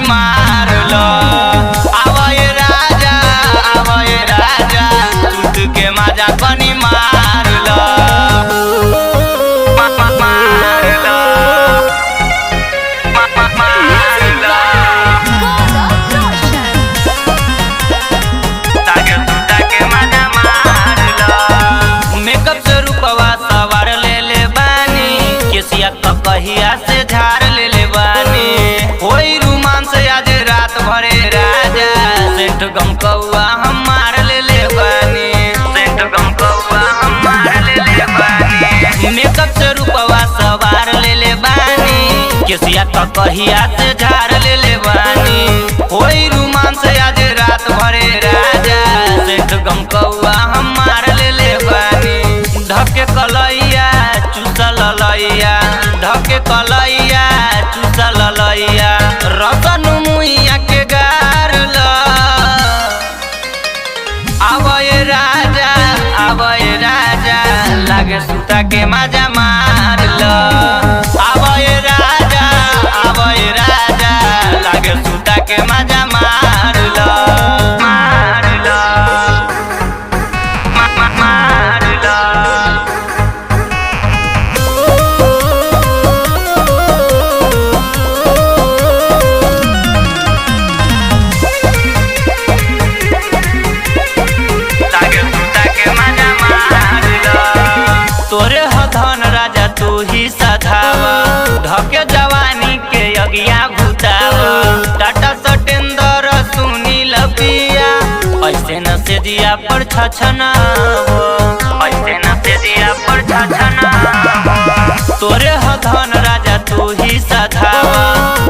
मार लो। आवय राजा सूत के मजा कनी मार लो। मार लो कहिया से झाड़ ले बानी होई रोमांस आज रात भरे राजा। सेंट गम कौआ हम मार ले बानी, सेंट गम कौआ हम मार ले बानी। मेकअप से रूपवा सवार ले बानी, केसिया कहिया से झाड़ ले बानी होई रोमांस आज रात भरे राजा। सेंट गम कौआ हम मार ले बानी। धके कलैया चूसल लैया, धके कलैया चूसल लैया, रतन मुइया के गार लो। आवय राजा लागे सूता के मजा मार लो। आवय राजा लागे सूता के मजा मार लो। मार लो मार लो। तोरे हधन राजा तू ही सधावा, धके जवानी के अगिया घुतावा। टाटा सटेंदर सुनील पिया ऐसे न से दिया पर छछना हो, ऐसे न से दिया पर छछना हो। तोरे हधन राजा तू ही सधावा,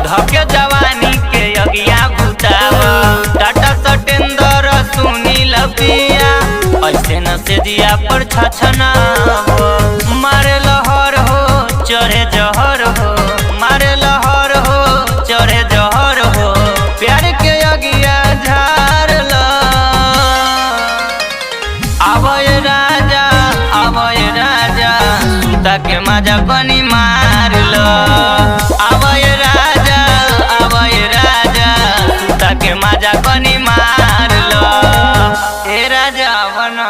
धके जवानी के अगिया घुतावा। टाटा सटेंदर सुनील पिया ऐसे न से दिया पर छछना हो। मारे लहर हो चढ़े जहर हो, मारे लहर हो चढ़े जहर हो, प्यार के अगिया झार लो। आवय राजा सूता के मजा बनी मार लो। आवय राजा सूता के मजा बनी मार लो। ए राजा बना